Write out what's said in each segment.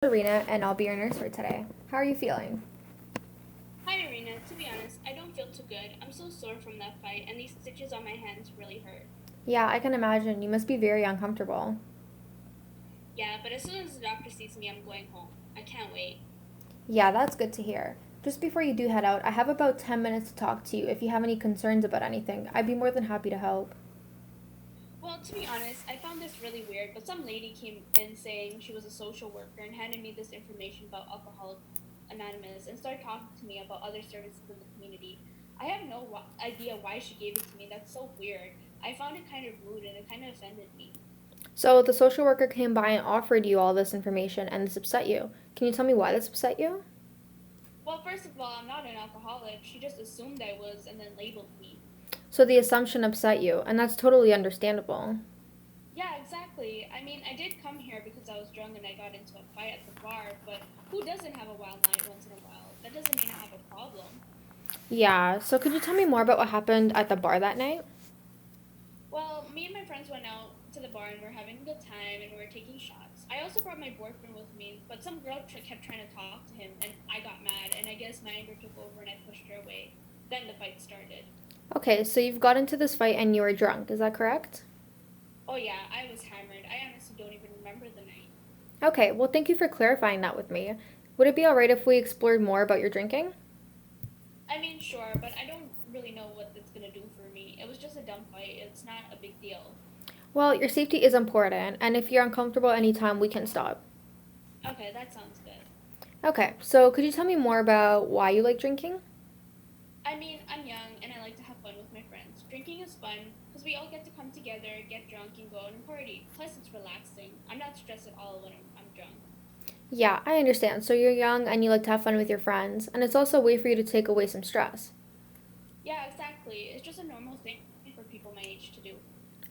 Arena, and I'll be your nurse for today. How are you feeling? Hi, Irina. To be honest, I don't feel too good. I'm so sore from that fight, and these stitches on my hands really hurt. Yeah, I can imagine. You must be very uncomfortable. Yeah, but as soon as the doctor sees me, I'm going home. I can't wait. Yeah, that's good to hear. Just before you do head out, I have about 10 minutes to talk to you. If you have any concerns about anything, I'd be more than happy to help. Well, to be honest, I found this really weird, but some lady came in saying she was a social worker and handed me this information about Alcoholics Anonymous and started talking to me about other services in the community. I have no idea why she gave it to me. That's so weird. I found it kind of rude and it kind of offended me. So, the social worker came by and offered you all this information, and this upset you. Can you tell me why this upset you? Well, first of all, I'm not an alcoholic. She just assumed I was and then labeled me. So, the assumption upset you, and that's totally understandable. Yeah, exactly. I mean, I did come here because I was drunk and I got into a fight at the bar, but who doesn't have a wild night once in a while? That doesn't mean I have a problem. Yeah, so could you tell me more about what happened at the bar that night? Well, me and my friends went out to the bar and we're having a good time and we were taking shots. I also brought my boyfriend with me, but some girl kept trying to talk to him and I got mad and I guess my anger took over and I pushed her away. Then the fight started. Okay, so you've got into this fight and you were drunk, is that correct? Oh yeah, I was hammered. I honestly don't even remember the night. Okay, well, thank you for clarifying that with me. Would it be alright if we explored more about your drinking? I mean, sure, but I don't really know what it's gonna do for me. It was just a dumb fight. It's not a big deal. Well, your safety is important, and if you're uncomfortable anytime, we can stop. Okay, that sounds good. Okay, so could you tell me more about why you like drinking? I mean, I'm young and I like to have fun with my friends. Drinking is fun because we all get to come together, get drunk, and go out and party. Plus, it's relaxing. I'm not stressed at all when I'm drunk. Yeah, I understand. So you're young and you like to have fun with your friends, and it's also a way for you to take away some stress. Yeah, exactly. It's just a normal thing for people my age to do.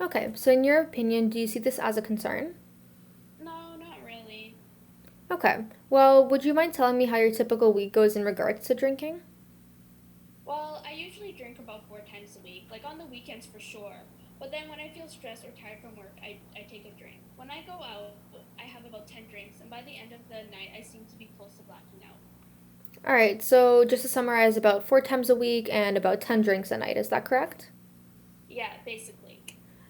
Okay, so in your opinion, do you see this as a concern? No, not really. Okay, well, would you mind telling me how your typical week goes in regards to drinking? Well, I usually drink about 4 times a week, like on the weekends for sure. But then when I feel stressed or tired from work, I take a drink. When I go out, I have about 10 drinks, and by the end of the night, I seem to be close to blacking out. Alright, so just to summarize, about 4 times a week and about 10 drinks a night, is that correct? Yeah, basically.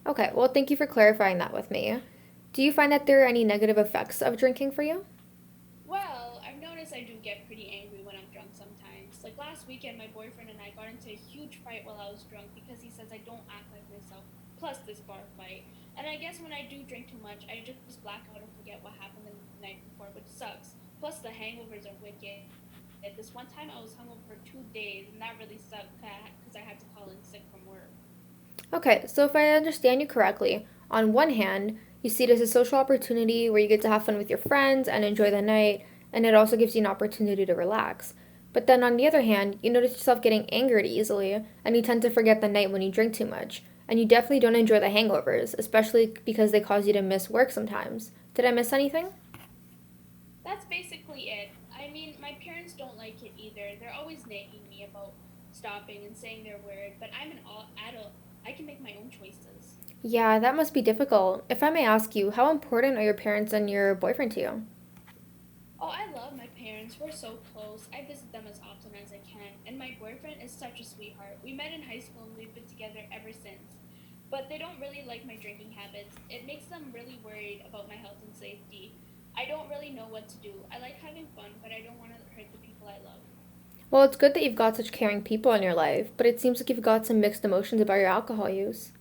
Okay, well, thank you for clarifying that with me. Do you find that there are any negative effects of drinking for you? Well, I've noticed I do get pretty angry when I'm drunk sometimes. Like last weekend, my boyfriend and I got into a huge fight while I was drunk because he says I don't act like myself, plus this bar fight. And I guess when I do drink too much, I just black out and forget what happened the night before, which sucks. Plus, the hangovers are wicked. This one time, I was hungover for 2 days, and that really sucked because I had to call in sick from work. Okay, so if I understand you correctly, on one hand, you see it as a social opportunity where you get to have fun with your friends and enjoy the night, and it also gives you an opportunity to relax. But then on the other hand, you notice yourself getting angered easily, and you tend to forget the night when you drink too much. And you definitely don't enjoy the hangovers, especially because they cause you to miss work sometimes. Did I miss anything? That's basically it. I mean, my parents don't like it either. They're always nagging me about stopping and saying they're weird, but I'm an adult. I can make my own choices. Yeah, that must be difficult. If I may ask you, how important are your parents and your boyfriend to you? Oh, I love my parents. We're so close. I visit them as often as I can. And my boyfriend is such a sweetheart. We met in high school and we've been together ever since. But they don't really like my drinking habits. It makes them really worried about my health and safety. I don't really know what to do. I like having fun, but I don't want to hurt the people I love. Well, it's good that you've got such caring people in your life, but it seems like you've got some mixed emotions about your alcohol use.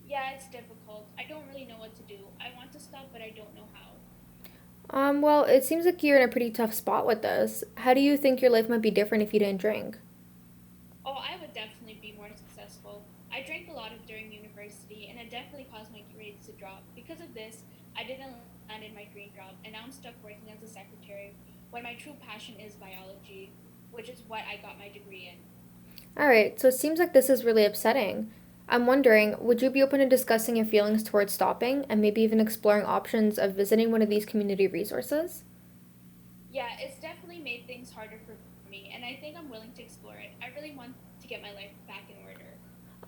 Yeah, it's difficult. I don't really know what to do. I want to stop, but I don't know how. Well, it seems like you're in a pretty tough spot with this. How do you think your life might be different if you didn't drink? Oh, I would definitely be more successful. I drank a lot of during university, and it definitely caused my grades to drop. Because of this, I didn't land in my dream job, and now I'm stuck working as a secretary when my true passion is biology, which is what I got my degree in. Alright, so it seems like this is really upsetting. I'm wondering, would you be open to discussing your feelings towards stopping and maybe even exploring options of visiting one of these community resources? Yeah, it's definitely made things harder for me, and I think I'm willing to explore it. I really want to get my life back in order.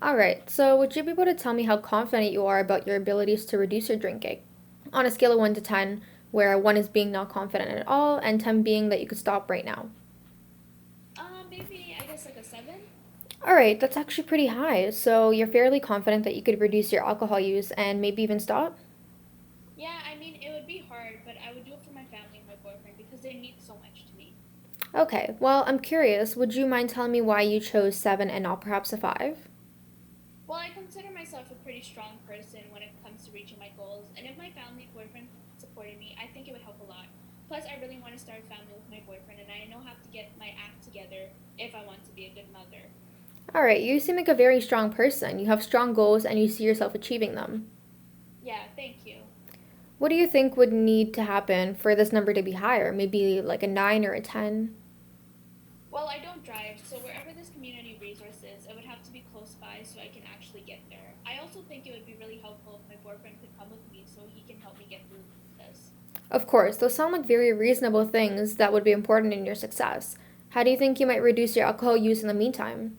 Alright, so would you be able to tell me how confident you are about your abilities to reduce your drinking? On a scale of 1 to 10, where 1 is being not confident at all, and 10 being that you could stop right now. Maybe I guess like a 7. All right, that's actually pretty high. So you're fairly confident that you could reduce your alcohol use and maybe even stop? Yeah, I mean it would be hard, but I would do it for my family and my boyfriend because they mean so much to me. Okay, well, I'm curious. Would you mind telling me why you chose 7 and not perhaps a 5? Well, I consider myself a pretty strong person when it comes to reaching my goals, and if my family boyfriend supported me, I think it would help a lot. Plus, I really want to start a family with my boyfriend, and I know how to get my act together if I want to be a good mother. All right, you seem like a very strong person. You have strong goals and you see yourself achieving them. Yeah, thank you. What do you think would need to happen for this number to be higher? Maybe like a 9 or a 10? Well, I don't drive, so wherever this community resource is, it would have to be close by so I can actually get there. I also think it would be really helpful if my boyfriend could come with me so he can help me get through this. Of course, those sound like very reasonable things that would be important in your success. How do you think you might reduce your alcohol use in the meantime?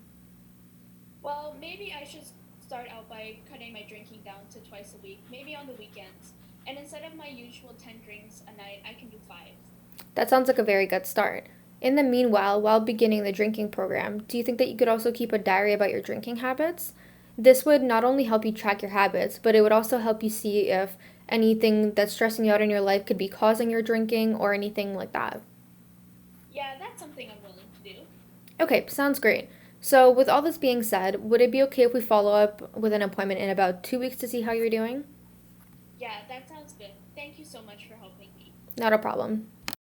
Well, maybe I should start out by cutting my drinking down to twice a week, maybe on the weekends. And instead of my usual 10 drinks a night, I can do 5. That sounds like a very good start. In the meanwhile, while beginning the drinking program, do you think that you could also keep a diary about your drinking habits? This would not only help you track your habits, but it would also help you see if anything that's stressing you out in your life could be causing your drinking or anything like that. Yeah, that's something I'm willing to do. Okay, sounds great. So, with all this being said, would it be okay if we follow up with an appointment in about 2 weeks to see how you're doing? Yeah, that sounds good. Thank you so much for helping me. Not a problem.